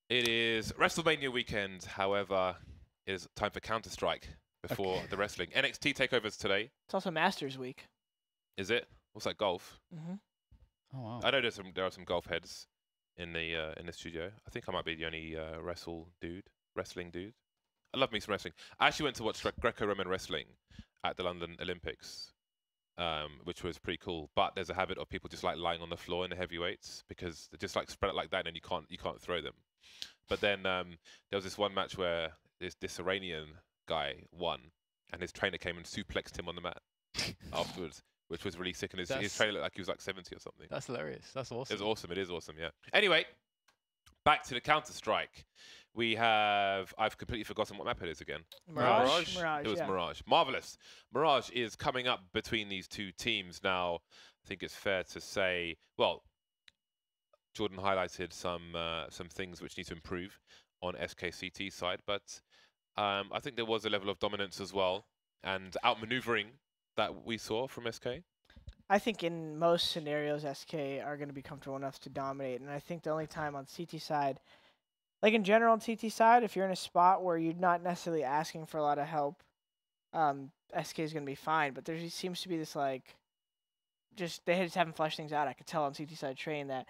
It is WrestleMania weekend. However, it is time for Counter-Strike before the wrestling. NXT takeovers today. It's also Masters Week. Is it? What's that, golf? Mm-hmm. Oh wow. I know there are some golf heads in the studio. I think I might be the only wrestling dude. I love me some wrestling. I actually went to watch Greco-Roman wrestling at the London Olympics, which was pretty cool. But there's a habit of people just like lying on the floor in the heavyweights because they're just like spread it like that, and you can't throw them. But then there was this one match where this Iranian guy won, and his trainer came and suplexed him on the mat afterwards, which was really sick. And his trainer looked like he was like 70 or something. That's hilarious. That's awesome. It's awesome. It is awesome, yeah. Anyway, back to the Counter-Strike. I've completely forgotten what map it is again. Mirage. It was Mirage. Marvelous. Mirage is coming up between these two teams now. I think it's fair to say, well, Jordan highlighted some things which need to improve on SKCT side, but I think there was a level of dominance as well and outmaneuvering that we saw from SK. I think in most scenarios, SK are going to be comfortable enough to dominate, and I think the only time on CT side, like in general on CT side, if you're in a spot where you're not necessarily asking for a lot of help, SK is going to be fine. But there seems to be this like, they just haven't fleshed things out. I could tell on CT side train that,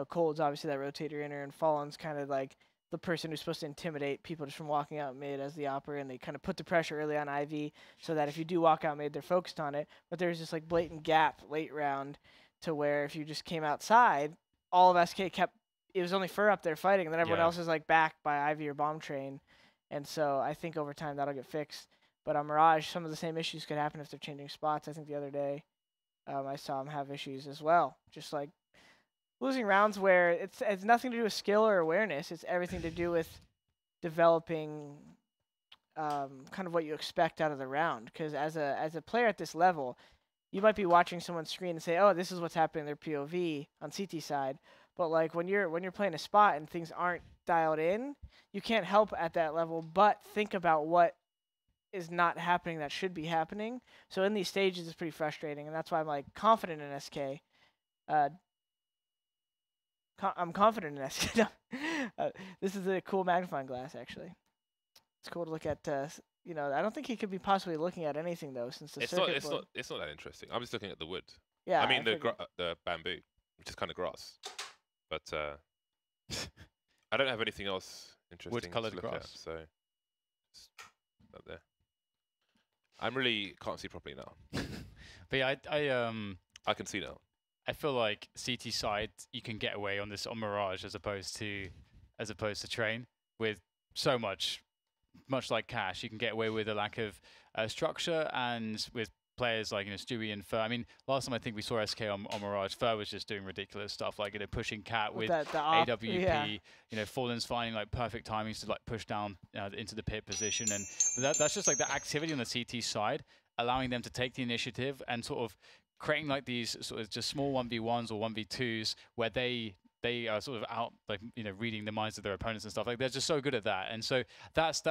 Cold's obviously that rotator inner, and Fallen's kind of like the person who's supposed to intimidate people just from walking out mid as the operator, and they kind of put the pressure early on IV so that if you do walk out mid, they're focused on it. But there's this like blatant gap late round to where if you just came outside, all of SK it was only Fur up there fighting, and then everyone else is like backed by IV or Bomb Train. And so I think over time that'll get fixed. But on Mirage, some of the same issues could happen if they're changing spots. I think the other day I saw them have issues as well. Just like losing rounds where it's nothing to do with skill or awareness. It's everything to do with developing kind of what you expect out of the round. Because as a player at this level, you might be watching someone's screen and say, "Oh, this is what's happening in their POV on CT side." But like when you're playing a spot and things aren't dialed in, you can't help at that level but think about what is not happening that should be happening. So in these stages, it's pretty frustrating, and that's why I'm like confident in SK. I'm confident in SK. This is a cool magnifying glass, actually. It's cool to look at. I don't think he could be possibly looking at anything though, since the circuit board. It's not that interesting. I'm just looking at the wood. Yeah. I mean the bamboo, which is kind of grass. But I don't have anything else interesting to look grass. at, so just up there. I really can't see properly now. But yeah, I can see now. I feel like CT side you can get away on Mirage as opposed to Train with so much like Cash. You can get away with a lack of structure, and with players like Stewie and Fur. I mean, last time I think we saw SK on Mirage, Fur was just doing ridiculous stuff like pushing Cat with AWP. Fallen's finding like perfect timings to like push down into the pit position, and that's just like the activity on the CT side, allowing them to take the initiative and sort of creating like these sort of just small 1v1s or 1v2s where they are sort of out like reading the minds of their opponents and stuff. Like they're just so good at that, and so that's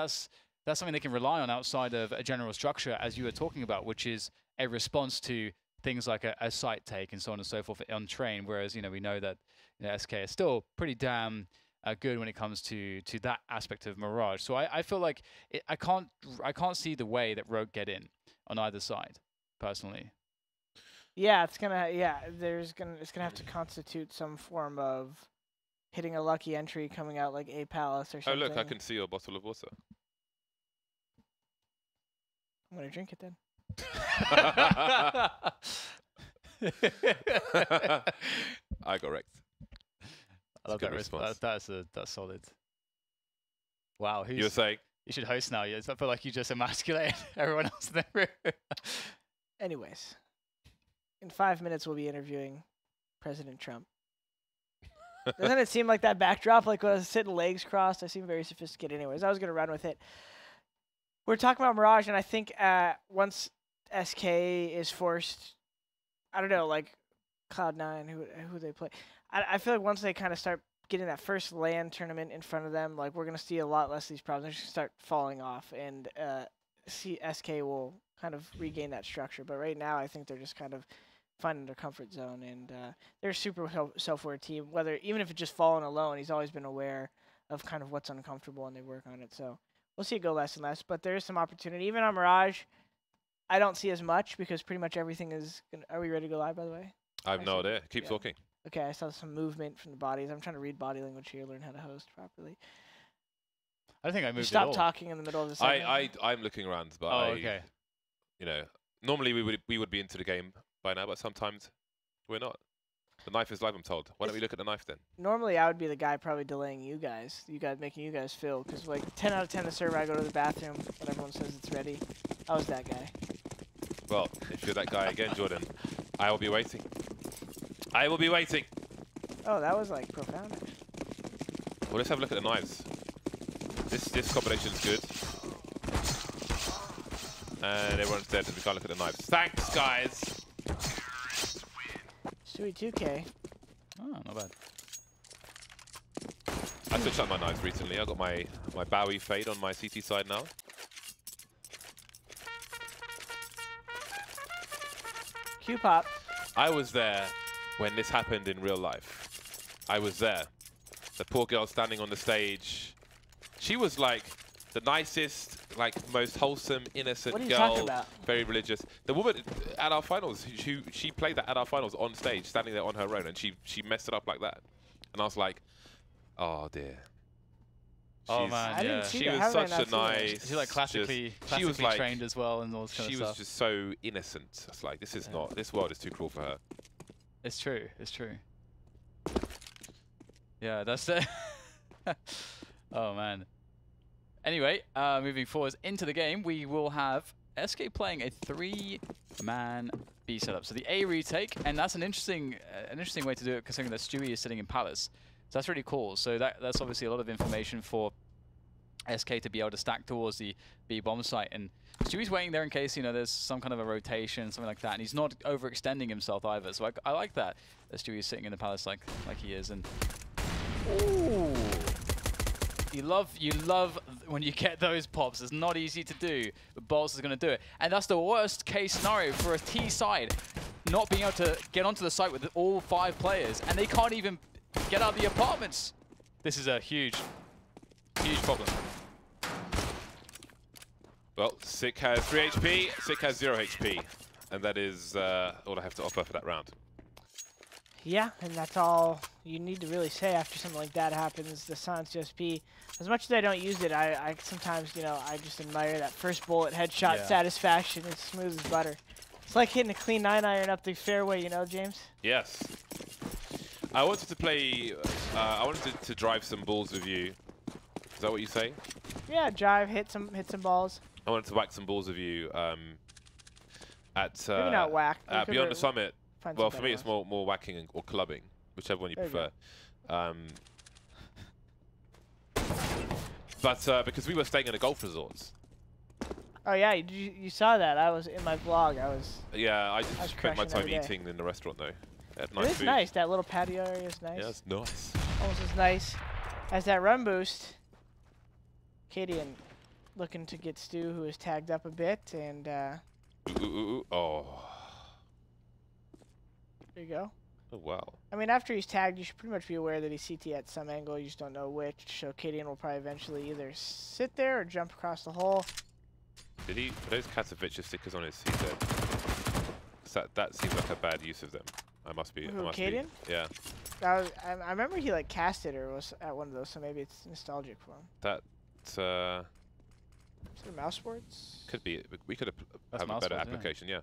something they can rely on outside of a general structure, as you were talking about, which is a response to things like a site take and so on and so forth on Train. Whereas we know that SK is still pretty damn good when it comes to that aspect of Mirage. So I feel like I can't see the way that Rogue get in on either side, personally. Yeah, it's gonna have to constitute some form of hitting a lucky entry coming out like a palace or something. Oh look, I can see your bottle of water. I'm gonna drink it then. I got wrecked. I love that response. That's solid. Wow, you were saying? You should host now. I feel like you just emasculated everyone else in the room. Anyways, in 5 minutes we'll be interviewing President Trump. Doesn't it seem like that backdrop, like I was sitting legs crossed? I seem very sophisticated. Anyways, I was gonna run with it. We're talking about Mirage, and I think once SK is forced, I don't know, like Cloud9, who they play. I feel like once they kind of start getting that first LAN tournament in front of them, like we're gonna see a lot less of these problems. They're just gonna start falling off, and SK will kind of regain that structure. But right now, I think they're just kind of finding their comfort zone, and they're a super self-aware team. Even if it's just Fallen alone, he's always been aware of kind of what's uncomfortable, and they work on it. So we'll see it go less and less, but there is some opportunity. Even on Mirage, I don't see as much because pretty much everything is gonna, are we ready to go live, by the way? I have no idea. Keep talking. Okay, I saw some movement from the bodies. I'm trying to read body language here, learn how to host properly. I think I moved Stop talking in the middle of the segment. I'm looking around, but okay. You know, normally we would be into the game by now, but sometimes we're not. The knife is live, I'm told. Why don't we look at the knife then? Normally, I would be the guy probably delaying you guys, making you guys fill, because like 10 out of 10 the server, I go to the bathroom when everyone says it's ready. I was that guy. Well, if you're that guy again, Jordan, I will be waiting. I will be waiting. Oh, that was like profound. Well, let's have a look at the knives. This combination's good. And everyone's dead, and we can't look at the knives. Thanks, guys. Sweet 2K. Oh, not bad. I switched out my knives recently. I got my Bowie fade on my CT side now. Q-pop. I was there when this happened in real life. I was there. The poor girl standing on the stage. She was like the nicest, like most wholesome, innocent What are you girl. talking about? Very religious. The woman at our finals, she played that at our finals on stage, standing there on her own, and she messed it up like that. And I was like, oh dear. Oh man, I didn't see she that. was How did I such not a see that? nice. She's like classically like, trained as well, and all this kind of She stuff. was just so innocent. It's like this is not. This world is too cruel for her. It's true. It's true. Yeah, that's it. Oh man. Anyway, moving forwards into the game, we will have SK playing a 3-man B setup. So the A retake, and that's an interesting way to do it, considering that Stewie is sitting in Palace. So that's really cool. So that's obviously a lot of information for SK to be able to stack towards the B bomb site. And Stewie's waiting there in case, you know, there's some kind of a rotation, something like that. And he's not overextending himself either. So I like that Stewie's sitting in the Palace like he is. And ooh. You love when you get those pops. It's not easy to do, but Balls is going to do it. And that's the worst case scenario for a T side, not being able to get onto the site with all 5 players, and they can't even get out of the apartments. This is a huge problem. Well, Sick has 3 HP, Sick has 0 HP, and that is all I have to offer for that round. Yeah, and that's all you need to really say after something like that happens. The Silence USP. As much as I don't use it, I sometimes, you know, I just admire that first bullet headshot satisfaction. It's smooth as butter. It's like hitting a clean 9-iron up the fairway, you know, James? Yes. I wanted to play, I wanted to drive some balls with you. Is that what you say? Yeah, drive, hit some balls. I wanted to whack some balls with you at Maybe not whack. Beyond the Summit. Well, for me, it's ones. more whacking or clubbing, whichever one you prefer. But because we were staying in a golf resort. Oh yeah, you saw that. I was in my vlog. Yeah, I just spent my time eating in the restaurant though. Nice it's nice. That little patio area is nice. Yeah, it's nice. Almost as nice as that run boost. Cadian looking to get Stu, who is tagged up a bit, and oh. There you go. Oh wow. I mean, after he's tagged, you should pretty much be aware that he's CT at some angle. You just don't know which. So Cadian will probably eventually either sit there or jump across the hole. Did he put those Katowice stickers on his CZ? That seems like a bad use of them. I must be. Who, Cadian? Yeah. I remember he like cast it or was at one of those, so maybe it's nostalgic for him. That. Is there mouse sports? Could be. We could have a better application. Yeah.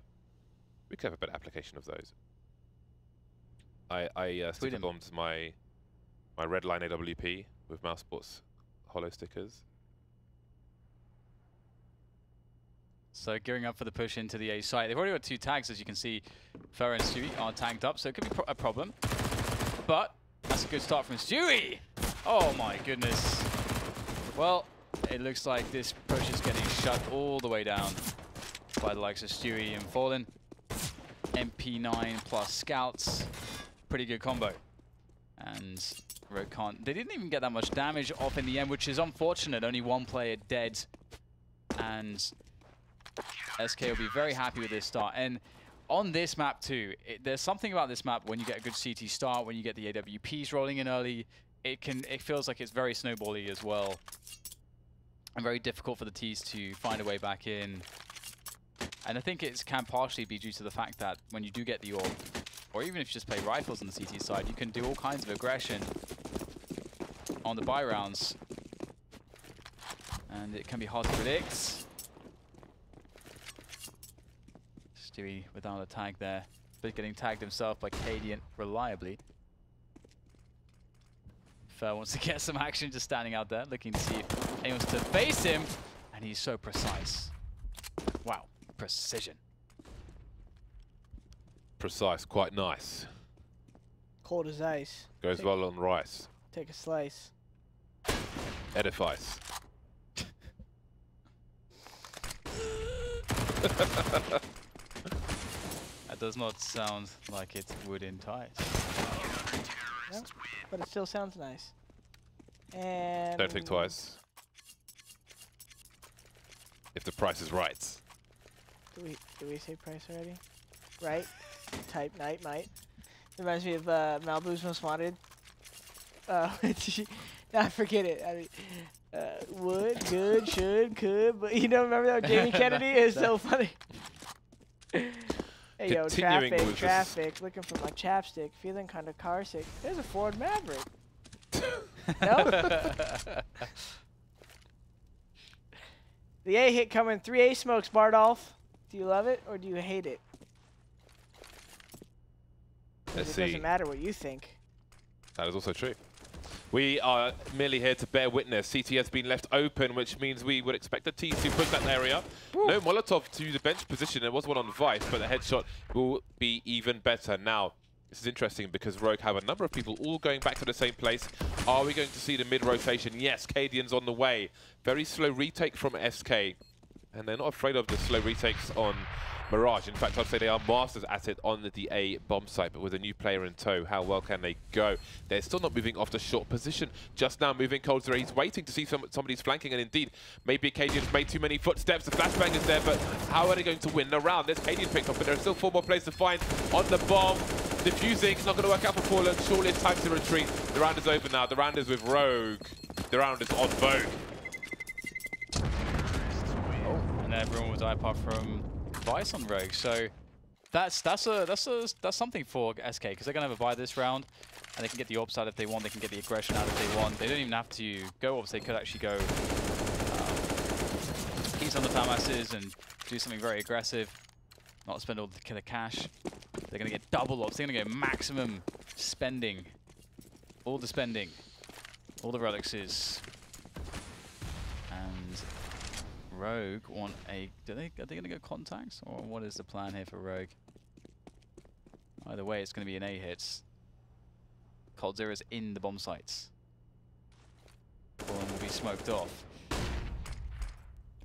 We could have a better application of those. I sticker bombed my red line AWP with mouse sports hollow stickers. So gearing up for the push into the A site. They've already got 2 tags, as you can see. Fer and Stewie are tagged up, so it could be a problem. But that's a good start from Stewie. Oh my goodness. Well, it looks like this push is getting shut all the way down by the likes of Stewie and Fallen. MP9 plus Scouts. Pretty good combo. And Rokan, they didn't even get that much damage off in the end, which is unfortunate. Only 1 player dead. And SK will be very happy with this start. And on this map too, there's something about this map when you get a good CT start, when you get the AWPs rolling in early, it feels like it's very snowbally as well, and very difficult for the T's to find a way back in. And I think it can partially be due to the fact that when you do get the orb, or even if you just play rifles on the CT side, you can do all kinds of aggression on the buy rounds, and it can be hard to predict. Stewie without a tag there, but getting tagged himself by Cadian reliably. Fer wants to get some action, just standing out there, looking to see if anyone's to face him, and he's so precise. Wow, precision. Precise, quite nice. Cold as ice. Goes well on rice. Take a slice. Edifice. That does not sound like it would entice. No, but it still sounds nice. And Don't think twice. If the price is right. Do we say price already? Right? Type night might. Reminds me of Malibu's Most Wanted. I forget it. I mean, would, good, should, could, but you don't remember that with Jamie Kennedy? It's so funny. Hey yo, traffic, looking for my chapstick, feeling kind of car sick. There's a Ford Maverick. No? The A hit coming, 3A smokes, Bardolph. Do you love it or do you hate it? Let's It see. doesn't matter what you think. That is also true. We are merely here to bear witness. CT has been left open, which means we would expect the T to push that area. Woo. No Molotov to the bench position. There was one on Vice, but the headshot will be even better. Now, this is interesting because Rogue have a number of people all going back to the same place. Are we going to see the mid-rotation? Yes, Cadian's on the way. Very slow retake from SK. And they're not afraid of the slow retakes on Mirage. In fact, I'd say they are masters at it on the A bomb site, but with a new player in tow, how well can they go? They're still not moving off the short position. Just now moving Coldzera. He's waiting to see somebody's flanking, and indeed, maybe Cadian's made too many footsteps. The flashbang is there, but how are they going to win the round? There's Cadian picked up, but there are still 4 more players to find on the bomb. Diffusing, not going to work out for Fallen. Surely it's time to retreat. The round is over now. The round is with Rogue. The round is on Vogue. Oh, and everyone will die apart from Vice on Rogue. So that's something for SK, because they're gonna have a buy this round, and they can get the orbs out if they want. They can get the aggression out if they want. They don't even have to go orbs. They could actually go keys on the FAMASs and do something very aggressive. Not spend all the killer cash. They're gonna get double orbs. They're gonna get maximum spending. All the spending. All the relixes. And Rogue want a... Are they going to go contacts? Or what is the plan here for Rogue? Either way, it's going to be an A hit. Coldzera's in the bomb sites. Fallen will be smoked off.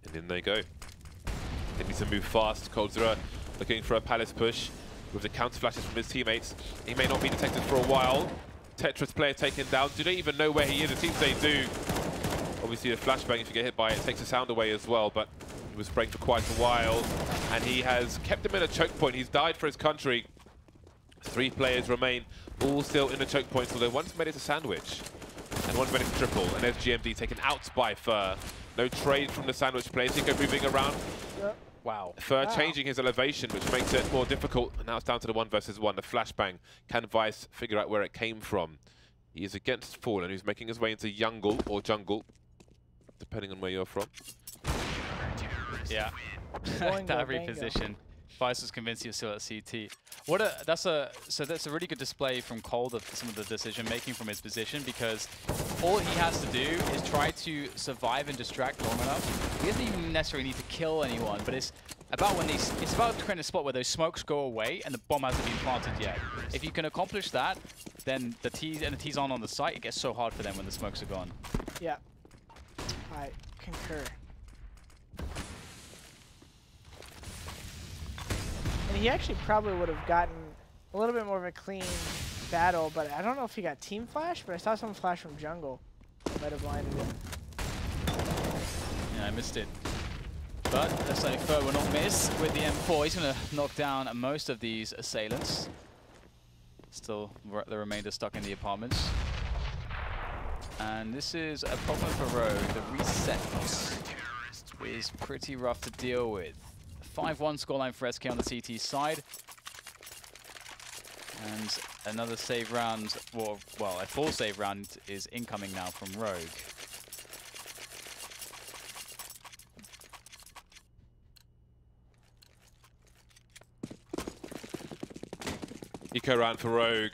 And in they go. They need to move fast. Coldzera looking for a Palace push with the counter flashes from his teammates. He may not be detected for a while. Tetris player taken down. Do they even know where he is? It seems they do. Obviously, the flashbang, if you get hit by it, takes the sound away as well, but he was spraying for quite a while, and he has kept him in a choke point. He's died for his country. 3 players remain, all still in the choke point, although one's made it to sandwich, and one's made it to triple, and there's GMD taken out by Fer. No trade from the sandwich players. He go moving around. Yep. Wow. Fer changing his elevation, which makes it more difficult, and now it's down to the 1 versus 1. The flashbang. Can Vice figure out where it came from? He is against Fallen, who's making his way into Jungle, or Jungle, depending on where you're from. Yeah. That reposition. Vice was convinced he was still at CT. That's a really good display from Cold of some of the decision making from his position, because all he has to do is try to survive and distract long enough. He doesn't even necessarily need to kill anyone, but it's about creating a spot where those smokes go away and the bomb hasn't been planted yet. If you can accomplish that, then the T's aren't on the site. It gets so hard for them when the smokes are gone. Yeah. I concur. And he actually probably would have gotten a little bit more of a clean battle, but I don't know if he got team flash, but I saw some flash from Jungle. Might have blinded him. Yeah, I missed it. But looks like Fer will not miss with the M4. He's going to knock down most of these assailants. Still, the remainder stuck in the apartments. And this is a problem for Rogue. The reset is pretty rough to deal with. 5-1 scoreline for SK on the CT side. And another save round, well, a full save round is incoming now from Rogue. Eco round for Rogue.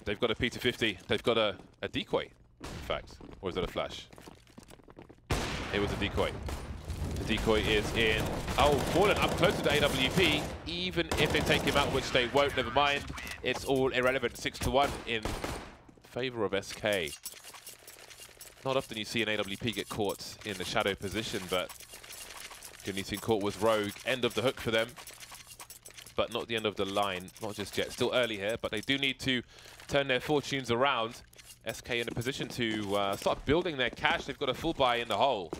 They've got a P250. They've got a decoy, in fact. Or is that a flash? It was a decoy. The decoy is in. Oh, Fallen up close to the AWP. Even if they take him out, which they won't, never mind. It's all irrelevant. 6-1 in favor of SK. Not often you see an AWP get caught in the shadow position, but getting caught was Rogue. End of the hook for them. But not the end of the line, not just yet. Still early here, but they do need to turn their fortunes around. SK in a position to start building their cash. They've got a full buy in the hole.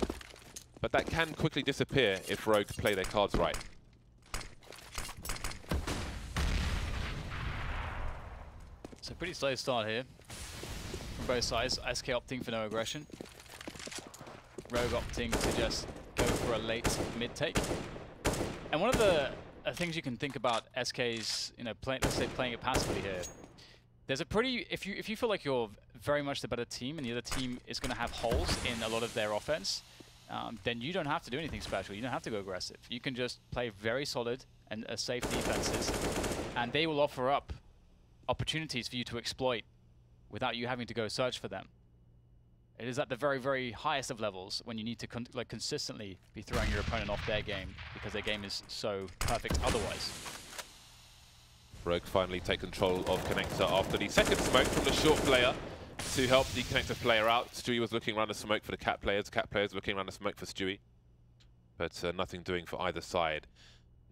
But that can quickly disappear if Rogue play their cards right. So pretty slow start here from both sides. SK opting for no aggression. Rogue opting to just go for a late mid take. And one of the things you can think about SK's, let's say playing it passively here. There's a pretty, if you feel like you're very much the better team and the other team is going to have holes in a lot of their offense, then you don't have to do anything special. You don't have to go aggressive. You can just play very solid and safe defenses, and they will offer up opportunities for you to exploit without you having to go search for them. It is at the very, very highest of levels when you need to consistently be throwing your opponent off their game because their game is so perfect otherwise. Rogue finally take control of Connector after the second smoke from the short player to help the Connector player out. Stewie was looking around the smoke for the Cat players. Cat players looking around the smoke for Stewie. But nothing doing for either side.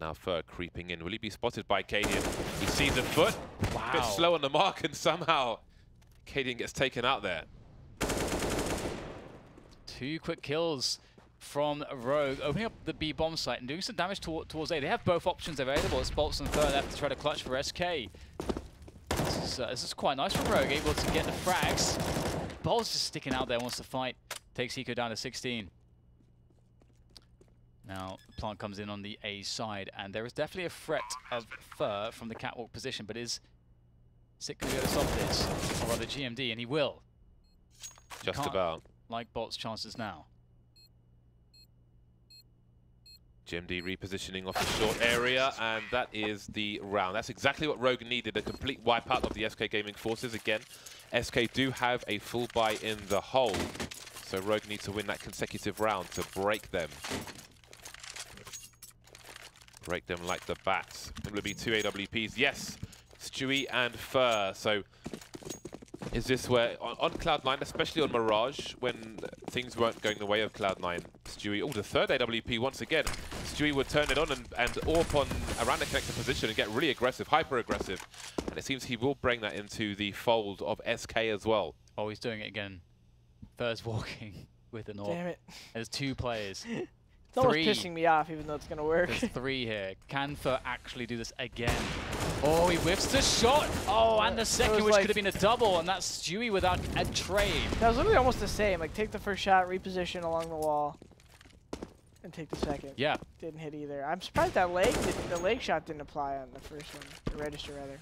Now Fur creeping in. Will he be spotted by Cadian? He sees a foot. Wow. A bit slow on the mark, and somehow Cadian gets taken out there. 2 quick kills from Rogue, opening up the B bomb site and doing some damage towards A. They have both options available. It's Bolts and Fur left to try to clutch for SK. This is quite nice from Rogue, able to get the frags. Bolts just sticking out there, wants to fight. Takes Eco down to 16. Now, Plant comes in on the A side, and there is definitely a threat of Fur from the catwalk position, but is Sick going to go to stop this? Or rather GMD, and he will. Just about. Like Bolt's chances now. GMD repositioning off the short area, and that is the round. That's exactly what Rogue needed, a complete wipeout of the SK Gaming forces. Again, SK do have a full buy in the hole, so Rogue needs to win that consecutive round to break them. Break them like the bats. It will be 2 AWPs. Yes, Stewie and Fur. So is this where, on Cloud9, especially on Mirage, when things weren't going the way of Cloud9, Stewie, oh, the third AWP once again, Stewie would turn it on and AWP on around the connector position and get really aggressive, hyper-aggressive. And it seems he will bring that into the fold of SK as well. Oh, he's doing it again. Fur's walking with an AWP. Damn it. There's 2 players. It's almost pissing me off, even though it's going to work. There's 3 here. Can Fur actually do this again? Oh, he whiffs the shot. Oh, and the second, which could have been a double, and that's Stewie without a trade. That was literally almost the same. Like, take the first shot, reposition along the wall, and take the second. Yeah. Didn't hit either. I'm surprised that the leg shot didn't apply on the first one, the register rather.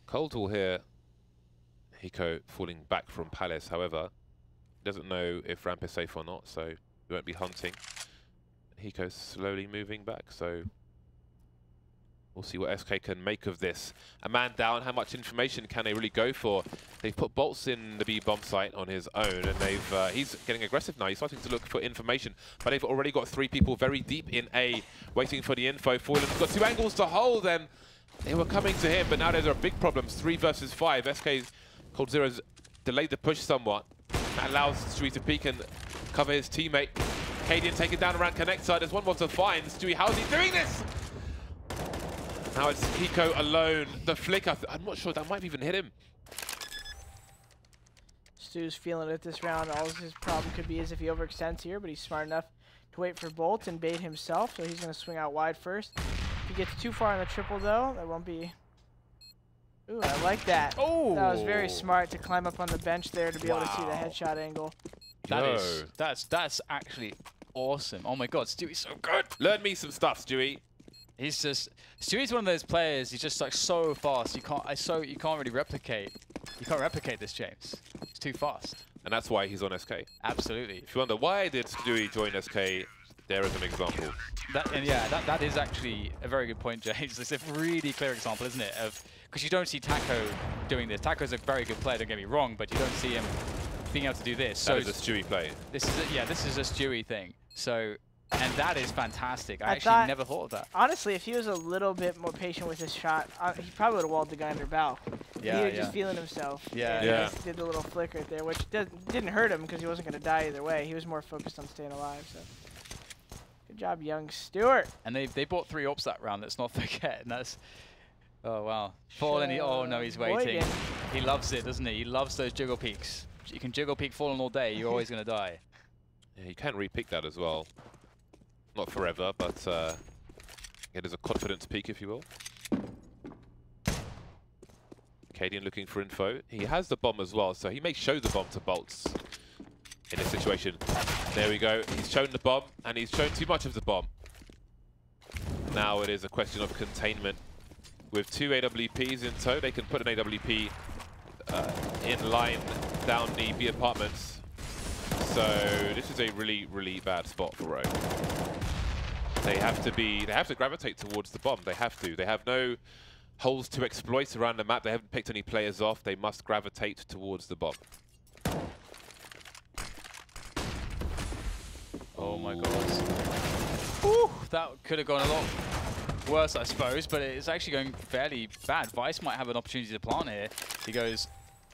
Coldwell here. Hiko falling back from Palace, however, doesn't know if ramp is safe or not, so we won't be hunting. Hiko's slowly moving back, so we'll see what SK can make of this. A man down, how much information can they really go for? They've put Bolts in the B bomb site on his own, and he's getting aggressive now. He's starting to look for information, but they've already got 3 people very deep in A, waiting for the info. Foyland's got 2 angles to hold, and they were coming to him, but now there are big problems. 3 versus 5. SK Cold Zero's delayed the push somewhat. That allows Stewie to peek and cover his teammate. Cadian taken down around connector. There's one more to find. Stewie, how is he doing this? Now it's Hiko alone. The flick, I'm not sure, that might have even hit him. Stu's feeling it this round. All his problem could be is if he overextends here, but he's smart enough to wait for Bolt and bait himself, so he's going to swing out wide first. If he gets too far on the triple, though, that won't be Ooh, I like that. Oh, That was very smart to climb up on the bench there to be able to see the headshot angle. That's actually awesome. Oh my God, Stewie's so good. Learn me some stuff, Stewie. Stewie's one of those players. He's just like so fast. You can't really replicate. You can't replicate this, James. It's too fast. And that's why he's on SK. Absolutely. If you wonder why did Stewie join SK, there is an example. That is actually a very good point, James. It's a really clear example, isn't it? Because you don't see Taco doing this. Taco's a very good player, don't get me wrong, but you don't see him being able to do this. That is a Stewie play. This is a Stewie thing. So, and that is fantastic. I actually never thought of that. Honestly, if he was a little bit more patient with his shot, he probably would have walled the guy under bow. Yeah, he was just feeling himself. Yeah, and yeah. He just did the little flick right there, which didn't hurt him because he wasn't going to die either way. He was more focused on staying alive. So, good job, young Stewart. And they bought 3 ops that round. Let's not forget. And that's, oh wow. Fallen. Oh no, he's waiting. Boygan. He loves it, doesn't he? He loves those jiggle peaks. You can jiggle peek Fallen all day. You're always going to die. Yeah, you can re-pick that as well. Not forever, but it is a confidence peak, if you will. Cadian looking for info. He has the bomb as well, so he may show the bomb to Bolts in this situation. There we go. He's shown the bomb, and he's shown too much of the bomb. Now it is a question of containment. With 2 AWPs in tow, they can put an AWP in line down the B apartments. So this is a really, really bad spot for Rogue. They have to gravitate towards the bomb. They have to. They have no holes to exploit around the map. They haven't picked any players off. They must gravitate towards the bomb. Oh my God. Ooh, that could have gone a lot worse, I suppose, but it's actually going fairly bad. Vice might have an opportunity to plant here. He goes,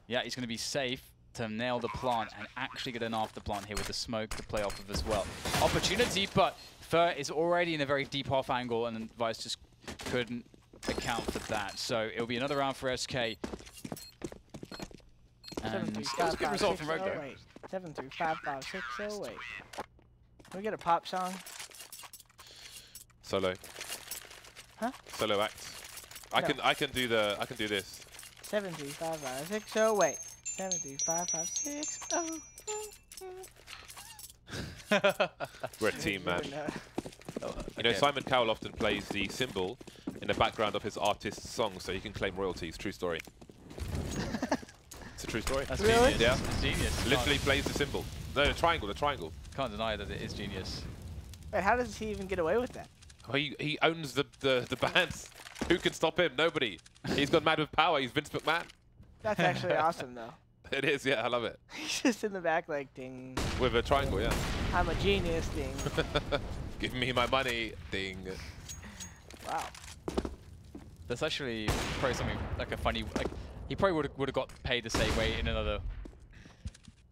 yeah, he's going to be safe to nail the plant and actually get an after plant here with the smoke to play off of as well. Opportunity, but Fur is already in a very deep off angle, and then Vice just couldn't account for that. So it'll be another round for SK. And it was a good result from Rogue though. 7-3-5-5-6-0-8. Can we get a pop song? Solo. Huh? Solo act. I can do this. 7-3-5-5-6-0-8. 7-3-5-5-6-0. We're a team, man. You know, Simon Cowell often plays the cymbal in the background of his artist's songs so he can claim royalties. True story. It's a true story. That's really? genius. Yeah. That's genius. Literally plays the cymbal. No, the triangle. Can't deny that it is genius. Wait, how does he even get away with that? Oh, he owns the bands. Who can stop him? Nobody. He's gone mad with power. He's Vince McMahon. That's actually awesome, though. It is, yeah, I love it. He's just in the back like, ding. With a triangle, yeah. I'm a genius, ding. Give me my money, ding. Wow. That's actually probably something like a funny, like he probably would have got paid the same way in another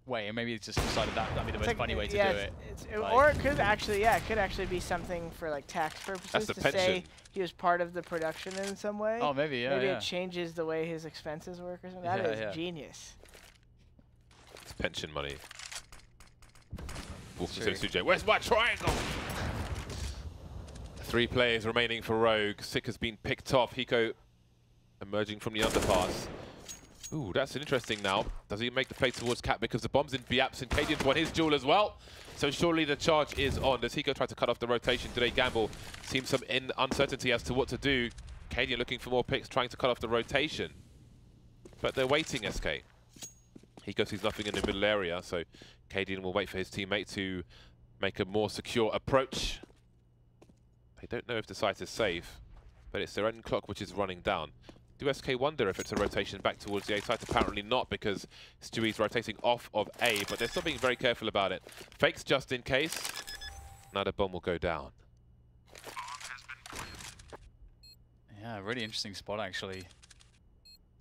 way, and maybe he just decided that'd be the most funny way to do it. Like, or it could actually, yeah, it could actually be something for like tax purposes. That's the to pension. say he was part of the production in some way. Oh, maybe, yeah. Maybe yeah. it changes the way his expenses work or something. That is genius. It's pension money. Walks into the studio. Where's my triangle? 3 players remaining for Rogue. Sick has been picked off. Hiko emerging from the underpass. Ooh, that's interesting now. Does he make the play towards Cat because the bomb's in Biaps and Cadian's won his duel as well? So surely the charge is on. Does Hiko try to cut off the rotation? Do they gamble? Seems some uncertainty as to what to do. Cadian looking for more picks, trying to cut off the rotation. But they're waiting, SK. Hiko sees nothing in the middle area, so Cadian will wait for his teammate to make a more secure approach. They don't know if the site is safe, but it's their own clock which is running down. Do SK wonder if it's a rotation back towards the A site? Apparently not, because Stewie's rotating off of A, but they're still being very careful about it. Fakes just in case. Now the bomb will go down. Yeah, really interesting spot actually.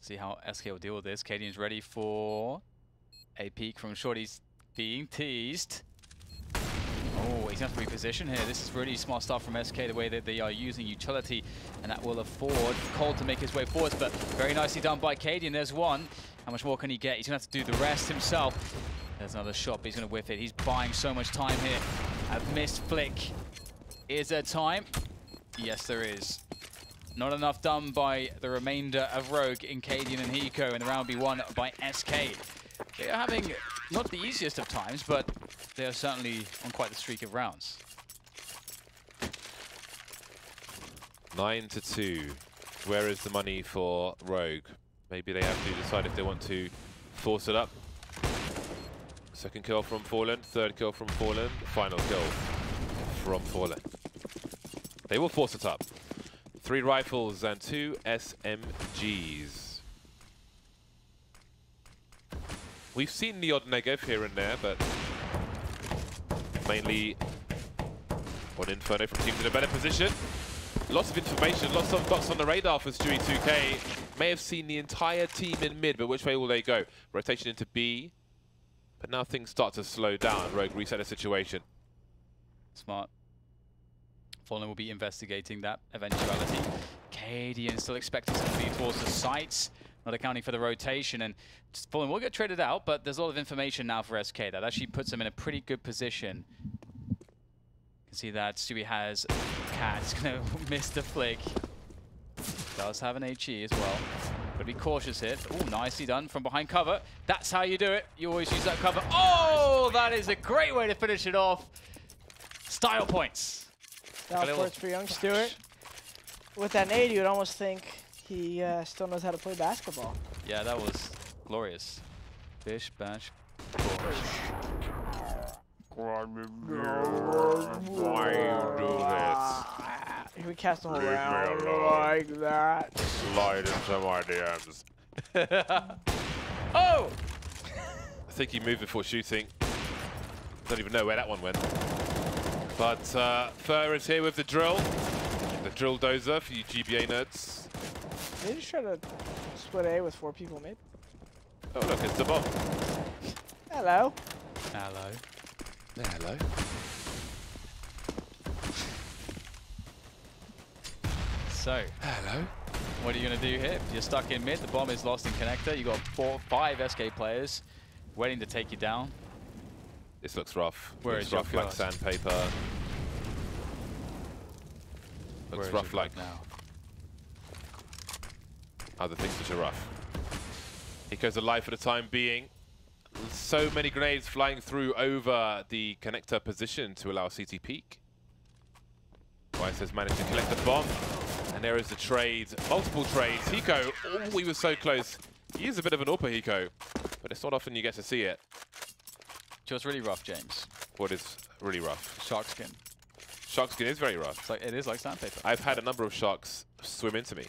See how SK will deal with this. Cadian's ready for a peek from Shorty's being teased. Oh, he's going to have to reposition here. This is really smart stuff from SK, the way that they are using utility, and that will afford Cole to make his way forwards, but very nicely done by Cadian. There's one. How much more can he get? He's going to have to do the rest himself. There's another shot, but he's going to whiff it. He's buying so much time here. A missed flick. Is there time? Yes, there is. Not enough done by the remainder of Rogue, Incadian and Hiko, and the round will be won by SK. They are having not the easiest of times, but they are certainly on quite the streak of rounds. 9-2. Where is the money for Rogue? Maybe they have to decide if they want to force it up. Second kill from Fallen, third kill from Fallen, final kill from Fallen. They will force it up. 3 rifles and 2 SMGs. We've seen the odd negative here and there, but mainly on Inferno from teams in a better position. Lots of information, lots of dots on the radar for Stewie 2K. May have seen the entire team in mid, but which way will they go? Rotation into B. But now things start to slow down. Rogue reset the situation. Smart. Fallen will be investigating that eventuality. Cadian still expecting some speed towards the sites, not accounting for the rotation. And Fallen will get traded out, but there's a lot of information now for SK. That actually puts them in a pretty good position. You can see that Stewie has Cat. He's going to miss the flick. Does have an HE as well. Got to be cautious here. Oh, nicely done from behind cover. That's how you do it. You always use that cover. Oh, that is a great way to finish it off. Style points. Style points for young Stewart. With that nade, you would almost think he still knows how to play basketball. Yeah, that was glorious. Bish, bash, bosh. Why you do this? We cast the whole round like that. Slide into my DMs. Oh! I think he moved before shooting. Don't even know where that one went. But Fur is here with the drill. The drill dozer for you GBA nerds. They just try to split A with 4 people, maybe. Oh look, it's the bomb. Hello. Hello. Yeah, hello. So, Hello. what are you going to do here? You're stuck in mid, the bomb is lost in connector. You've got 4, 5 SK players waiting to take you down. This looks rough. Where looks is your rough like glass? sandpaper. Looks rough like now. other things which are rough. He goes alive for the time being. So many grenades flying through over the connector position to allow CT peek. Weiss has managed to collect the bomb. And there is the trade. Multiple trades. Hiko, oh, he was so close. He is a bit of an AWPer, Hiko. But it's not often you get to see it. Just really rough, James. What is really rough? Shark skin. Shark skin is very rough. It's like, it is like sandpaper. I've had a number of sharks swim into me.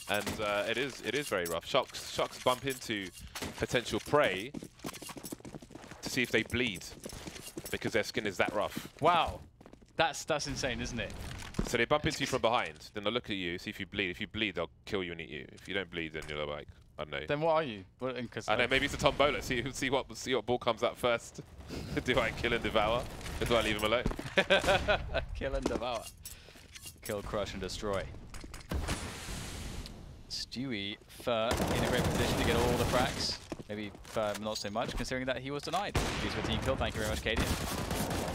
And it is very rough. Sharks bump into potential prey to see if they bleed because their skin is that rough. Wow. That's insane, isn't it? So they bump into you from behind, then they'll look at you, see if you bleed. If you bleed, they'll kill you and eat you. If you don't bleed, then you're like, I don't know. Then what are you? Well, I know, maybe it's a tombola. See what ball comes out first. Do I kill and devour? Or do I leave him alone? Kill and devour. Kill, crush, and destroy. Stewie, Fur, in a great position to get all the frags. Maybe Fur not so much, considering that he was denied. He's with team kill. Thank you very much, Cadian.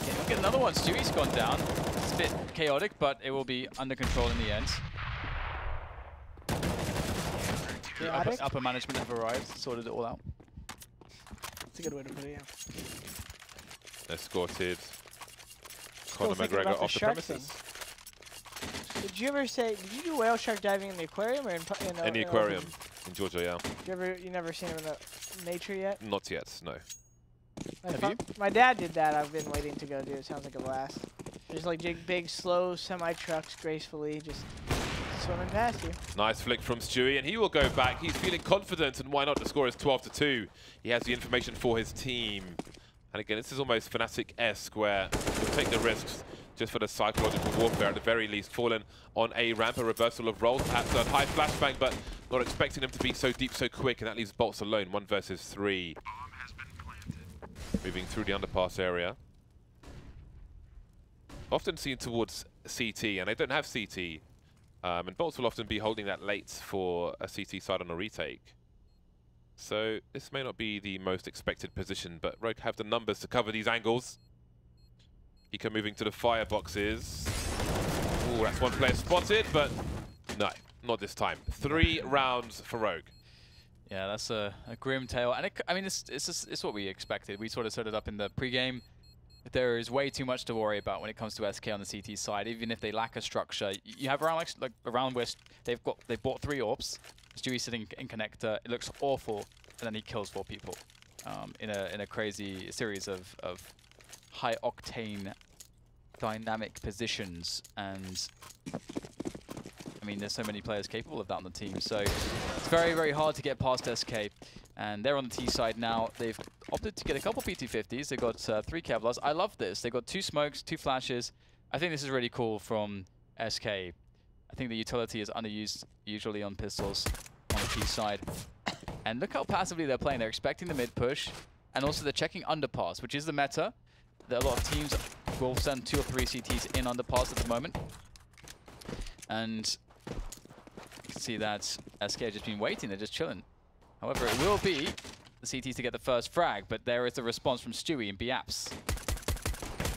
Okay, we'll get another one. Stewie's gone down. It's a bit chaotic, but it will be under control in the end. Upper management have arrived, sorted it all out. That's a good way to put it, yeah. Escorted Still Conor thinking McGregor about the off the shark premises. Did you ever did you do whale shark diving in the aquarium or In the aquarium in Georgia, yeah. You never seen him in the nature yet? Not yet, no. Have you? My dad did that. I've been waiting to go do. It sounds like a blast. There's like big, slow semi-trucks gracefully just swimming past you. Nice flick from Stewie, and he will go back. He's feeling confident, and why not? The score is 12-2. He has the information for his team. And again, this is almost Fnatic-esque, where he'll take the risks just for the psychological warfare. At the very least, Fallen on a ramp, a reversal of roles, perhaps a high flashbang, but not expecting them to be so deep so quick, and that leaves Bolts alone, 1 versus 3. Moving through the underpass area. Often seen towards CT, and they don't have CT. And Bolts will often be holding that late for a CT side on a retake. So this may not be the most expected position, but Rogue have the numbers to cover these angles. Hiko moving to the fireboxes. Oh, that's one player spotted, but no, not this time. 3 rounds for Rogue. Yeah, that's a grim tale, and I mean, it's what we expected. We sort of set it up in the pregame. There is way too much to worry about when it comes to SK on the CT side. Even if they lack a structure, you have around like a round where they've bought 3 AWPs. Stewie sitting in connector. It looks awful, and then he kills 4 people in a crazy series of high octane dynamic positions. And I mean, there's so many players capable of that on the team, so it's very, very hard to get past SK. And they're on the T side now. They've opted to get a couple PT50s. They've got 3 Kevlars. I love this. They've got 2 smokes, 2 flashes. I think this is really cool from SK. I think the utility is underused usually on pistols on the T side. And look how passively they're playing. They're expecting the mid push, and also they're checking underpass, which is the meta. A lot of teams will send 2 or 3 CTs in underpass at the moment. And you can see that SK have just been waiting. They're just chilling. However, it will be the CTs to get the first frag, but there is the response from Stewie and Biaps.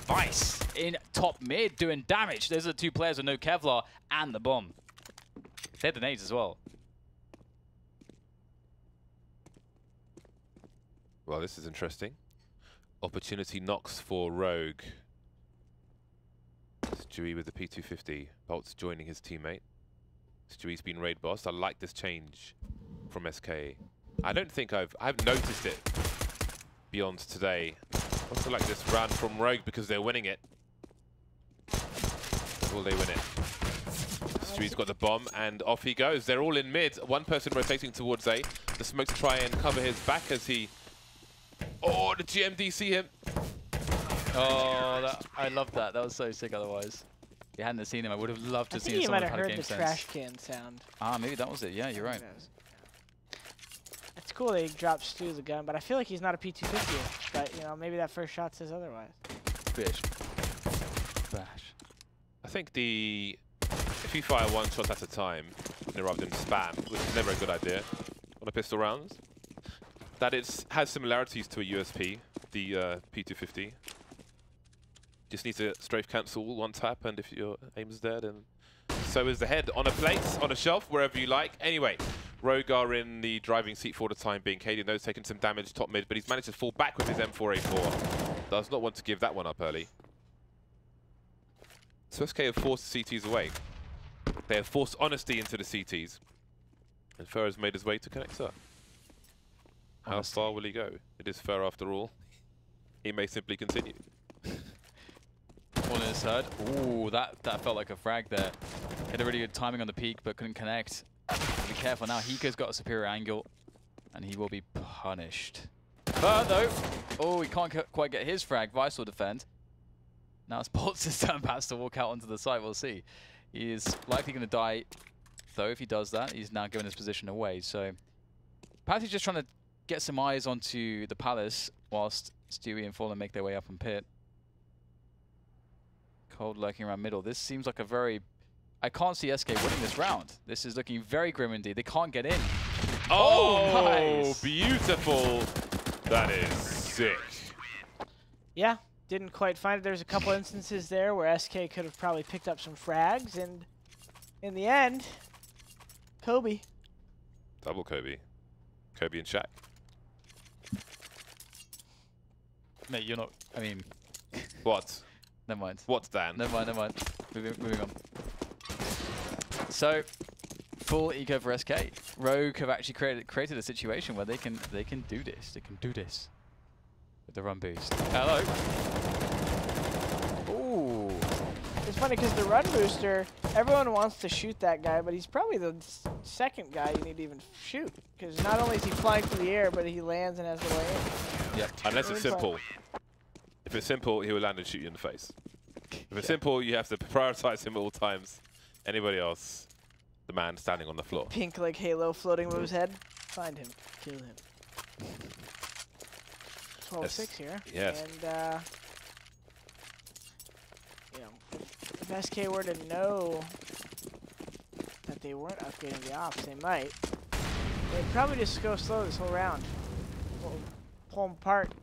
Vice in top mid doing damage. Those are the 2 players with no Kevlar and the bomb. They had the nades as well. Well, this is interesting. Opportunity knocks for Rogue. Stewie with the P250. Bolt's joining his teammate. Stewie's been raid bossed. I like this change from SK. I don't think I've noticed it beyond today. I also like this run from Rogue because they're winning it. Will they win it? Stewie's got the bomb and off he goes. They're all in mid. One person rotating towards A. The smoke to try and cover his back as he... Oh, the GMD see him. Oh, I love that. That was so sick otherwise. If you hadn't seen him, I would have loved to see you someone might who have had a heard game the sense. trash can sound. Ah, maybe that was it. Yeah, you're right. It's cool they dropped Stu the gun, but I feel like he's not a P250. But, you know, maybe that first shot says otherwise. Bish. Bash. I think if you fire 1 shot at a time rather than spam, which is never a good idea on a pistol rounds, that has similarities to a USP, the P250. Just need to strafe cancel 1 tap, and if your aim is there, then so is the head on a plate, on a shelf, wherever you like. Anyway, Rogue are in the driving seat for the time being. Katie knows taking some damage top mid, but he's managed to fall back with his M4A4. Does not want to give that one up early. So SK have forced the CTs away. They have forced honesty into the CTs. And Fur has made his way to connector. How far will he go? It is Fur after all. He may simply continue. One is heard. Ooh, that felt like a frag there. Had a really good timing on the peak, but couldn't connect. Be careful now. Hiko's got a superior angle, and he will be punished. But though, oh, he can't quite get his frag. Vice will defend. Now it's Bolt's turn perhaps to walk out onto the site. We'll see. He is likely going to die, though. If he does that, he's now given his position away. So perhaps he's just trying to get some eyes onto the Palace whilst Stewie and Fallen make their way up in pit. Cold lurking around middle. This seems like a very... I can't see SK winning this round. This is looking very grim indeed. They can't get in. Oh, nice. Beautiful. That is sick. Yeah, didn't quite find it. There's a couple instances there where SK could have probably picked up some frags, and in the end, Kobe. Double Kobe. Kobe and Shaq. Mate, you're not... I mean... What? Never mind. What's Dan? Never mind, never mind. Moving on. So, full eco for SK. Rogue have actually created a situation where they can do this. They can do this with the run boost. Hello. Ooh. It's funny because the run booster, everyone wants to shoot that guy, but he's probably the second guy you need to even shoot. Because not only is he flying through the air, but he lands and has the way in. Yep. Unless it's simple. If it's simple, he will land and shoot you in the face. If it's simple, you have to prioritize him at all times. Anybody else, the man standing on the floor. Pink like halo floating above his head. Find him. Kill him. 12-6 here. Yes. And, you know, if SK were to know that they weren't upgrading the ops, they might. They'd probably just go slow this whole round. We'll pull them apart.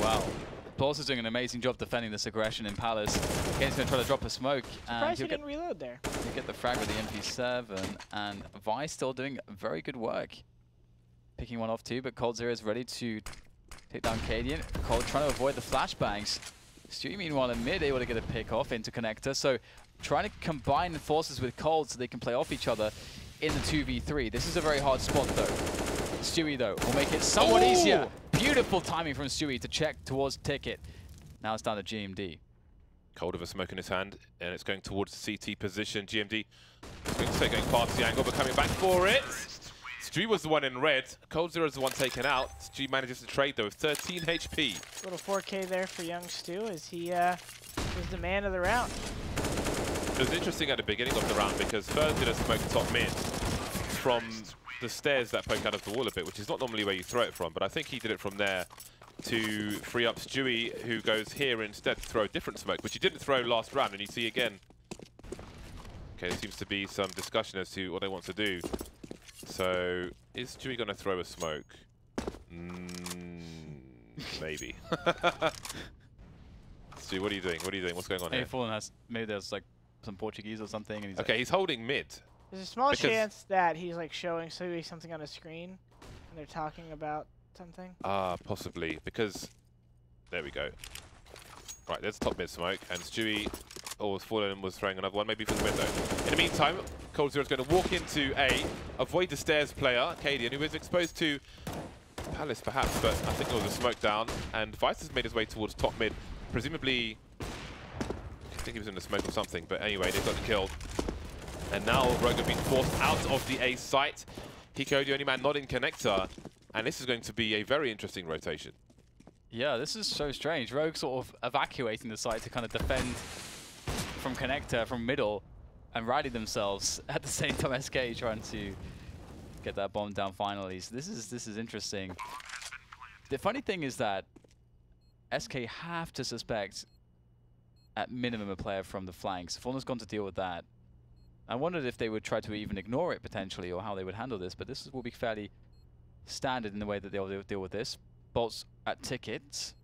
Wow. Pulse is doing an amazing job defending this aggression in Palace. Kane's going to try to drop a smoke. Surprised he didn't reload there. He'll get the frag with the MP7. And Vi still doing very good work. Picking one off too, but Cold Zero is ready to take down Cadian. Cold trying to avoid the flashbangs. Stewie, meanwhile, in mid, able to get a pick off into Connector. So trying to combine forces with Cold so they can play off each other in the 2v3. This is a very hard spot, though. Stewie, though, will make it somewhat easier. Beautiful timing from Stewie to check towards Ticket. Now it's down to GMD. Cold with a smoke in his hand, and it's going towards the CT position. GMD going past the angle, but coming back for it. Stewie was the one in red. Cold Zero is the one taken out. Stewie manages to trade, though, with 13 HP. Little 4K there for young Stu as he was the man of the round. It was interesting at the beginning of the round because Fern did a smoke top mid from the stairs that poke out of the wall a bit, which is not normally where you throw it from, but I think he did it from there to free up Stewie, who goes here instead to throw a different smoke, which he didn't throw last round, and you see again. Okay, there seems to be some discussion as to what they want to do. So, is Stewie going to throw a smoke? Maybe. Stewie, what are you doing? What are you doing? What's going on here? Fallen has, maybe there's like some Portuguese or something. And he's okay, he's holding mid. There's a small chance that he's like showing Stewie something on a screen, and they're talking about something. Possibly, because there we go. Right, there's top mid smoke, and Stewie, was fallen and was throwing another one, maybe for the window. In the meantime, Cold Zero is going to walk into A, avoid the stairs player, Cadian, who is exposed to Palace perhaps, but I think there was a smoke down, and Vice has made his way towards top mid. Presumably, I think he was in the smoke or something, but anyway, they've got the kill. And now Rogue have been forced out of the A site. Hiko, the only man not in Connector, and this is going to be a very interesting rotation. Yeah, this is so strange. Rogue sort of evacuating the site to kind of defend from Connector, from middle, and riding themselves at the same time. SK trying to get that bomb down finally. So this is interesting. The funny thing is that SK have to suspect at minimum a player from the flanks. Fulner's gone to deal with that. I wondered if they would try to even ignore it potentially, or how they would handle this, but this will be fairly standard in the way that they'll deal with this. Bolts at Tickets.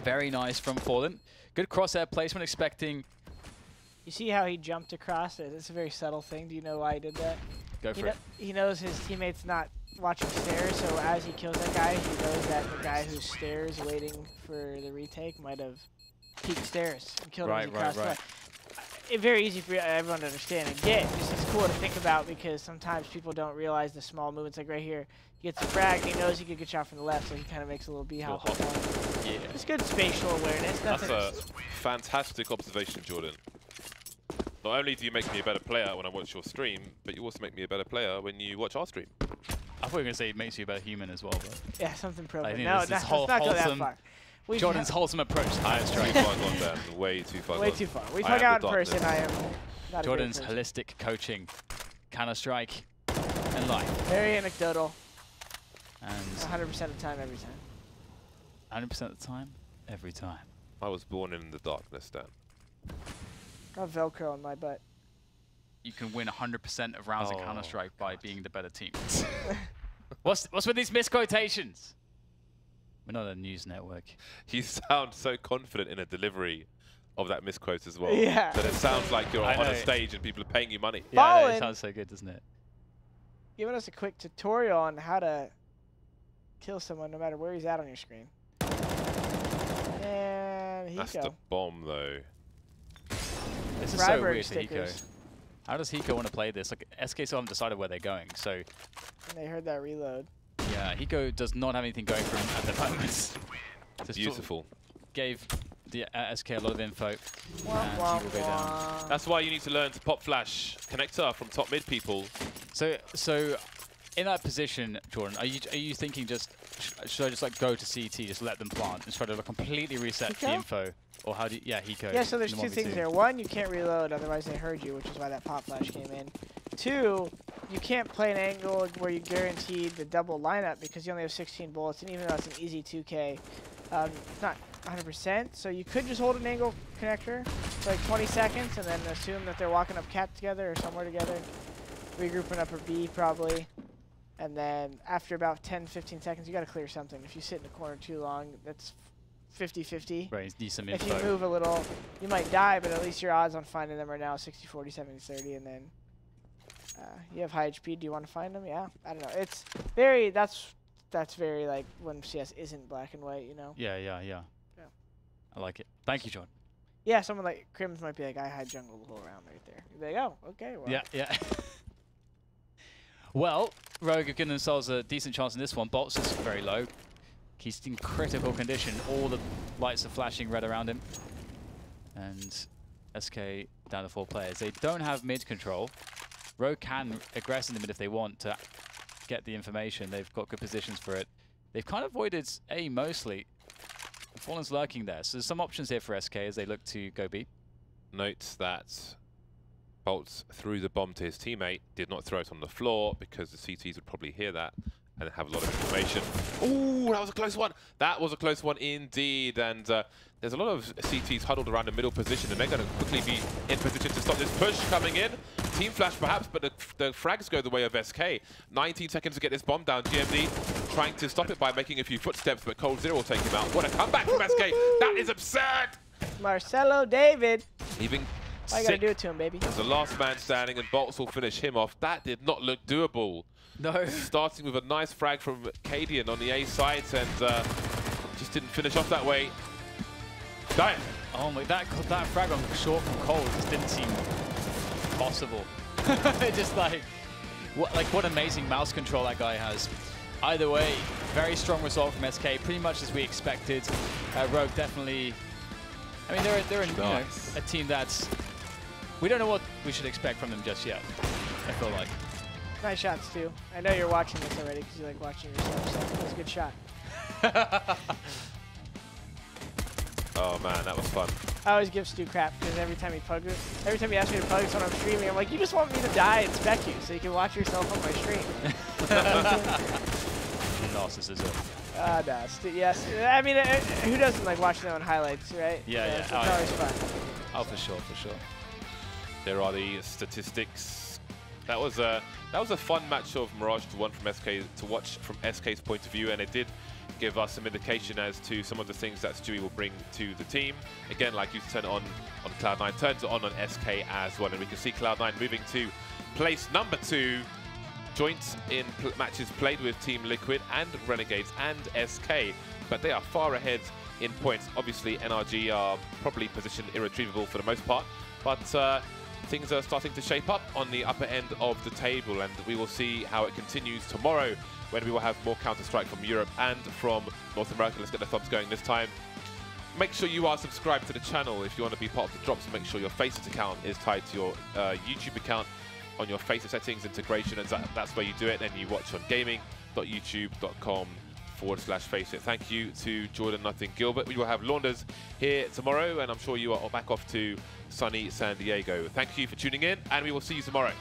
Very nice from Fallen. Good crosshair placement, expecting... You see how he jumped across it? It's a very subtle thing. Do you know why he did that? Go for it. He knows his teammate's not watching stairs, so as he kills that guy, he knows that the guy who's stairs waiting for the retake might have peeked stairs and killed him as he crossed by. It's very easy for everyone to understand. Again, this is cool to think about because sometimes people don't realize the small movements. Like right here, he gets a frag, and he knows he could get shot from the left, so he kind of makes a little b-hop. Yeah. It's good spatial awareness. That's a fantastic observation, Jordan. Not only do you make me a better player when I watch your stream, but you also make me a better player when you watch our stream. I thought you were going to say it makes you a better human as well. But yeah, something pro. I No, let's not go that far. Jordan's wholesome approach to Counter-Strike. Too far gone, Dan. Way too far. Way too far. We've hung out in person. I am not Jordan's holistic coaching, Counter-Strike, and life. Very anecdotal. And 100% of the time, every time. 100% of the time, every time. I was born in the darkness, Dan. Got Velcro on my butt. You can win 100% of rounds in Counter-Strike by being the better team. What's with these misquotations? We're not a news network. You sound so confident in a delivery of that misquote as well. Yeah. That it sounds like you're on a stage and people are paying you money. Yeah, it sounds so good, doesn't it? Giving us a quick tutorial on how to kill someone no matter where he's at on your screen. And Hiko. That's the bomb, though. This is so weird for Hiko. How does Hiko want to play this? Like, SK still haven't decided where they're going, so... And they heard that reload. Yeah, Hiko does not have anything going for him at the moment. Beautiful. Gave the SK a lot of info, and he will go down. That's why you need to learn to pop flash Connector from top mid people. So in that position, Jordan, are you thinking just should I just like go to CT, just let them plant, and try to like, completely reset the info, or how do you, Hiko? Yeah, so there's two things there. One, you can't reload, otherwise they heard you, which is why that pop flash came in. Two, you can't play an angle where you guaranteed the double lineup because you only have 16 bullets, and even though it's an easy 2K, it's not 100%. So you could just hold an angle connector for like 20 seconds and then assume that they're walking up cat together or somewhere together, regrouping up a B probably. And then after about 10-15 seconds, you got to clear something. If you sit in the corner too long, that's 50-50. Right, need some If info. you move a little, you might die, but at least your odds on finding them are now 60-40, 70-30, and then you have high HP. Do you want to find them? Yeah, I don't know. It's very that's very like when CS isn't black and white, you know. Yeah. I like it. Thank you, John. Yeah, someone like Crims might be like, I hide jungle the whole round right there. You'd be like, oh, okay, well. Yeah. Well, Rogue have given themselves a decent chance in this one. Boltz is very low. He's in critical condition. All the lights are flashing red around him. And SK down to 4 players. They don't have mid control. Rogue can aggress in the mid if they want to get the information. They've got good positions for it. They've kind of avoided A mostly. Fallen's lurking there. So there's some options here for SK as they look to go B. Note that Boltz threw the bomb to his teammate, did not throw it on the floor because the CTs would probably hear that and have a lot of information. Ooh, that was a close one. That was a close one indeed. And there's a lot of CTs huddled around the middle position, and they're going to quickly be in position to stop this push coming in. Team flash perhaps, but the frags go the way of SK. 19 seconds to get this bomb down. GMD trying to stop it by making a few footsteps, but Cold Zero will take him out. What a comeback from SK. That is absurd. Marcelo David. Leaving Why you gotta do it to him, baby? as the last man standing, and Boltz will finish him off. That did not look doable. No. Starting with a nice frag from Cadian on the A side, and just didn't finish off that way. Dying. Oh my, that frag on short from Cole just didn't seem possible. Just like what amazing mouse control that guy has. Either way, very strong result from SK, pretty much as we expected. Rogue definitely, I mean, they're Nice. a team that's, we don't know what we should expect from them just yet, I feel like. Nice shots, too. I know you're watching this already because you like watching yourself, so that was a good shot. Oh man, that was fun. I always give Stu crap because every time he asks me to pug when I'm streaming, I'm like, you just want me to die and spec you so you can watch yourself on my stream. Narcissism. No, yes. I mean, who doesn't like watching their own highlights, right? Yeah. It's always fun. Oh, for sure. There are the statistics. That was a fun match of Mirage to 1 from SK to watch from SK's point of view, and it did give us some indication as to some of the things that Stewie will bring to the team. Again, like you turn it on Cloud9, turns it on SK as well, and we can see Cloud9 moving to place number 2, joint in matches played with Team Liquid and Renegades and SK, but they are far ahead in points. Obviously, NRG are probably positioned irretrievable for the most part, but things are starting to shape up on the upper end of the table, and we will see how it continues tomorrow when we will have more Counter-Strike from Europe and from North America. Let's get the thumbs going this time. Make sure you are subscribed to the channel if you want to be part of the drops. Make sure your FACEIT account is tied to your YouTube account on your FACEIT settings integration, and that's where you do it. And you watch on gaming.youtube.com/FACEIT. Thank you to Jordan Nothing Gilbert. We will have Launders here tomorrow, and I'm sure you are back off to sunny San Diego. Thank you for tuning in, and we will see you tomorrow.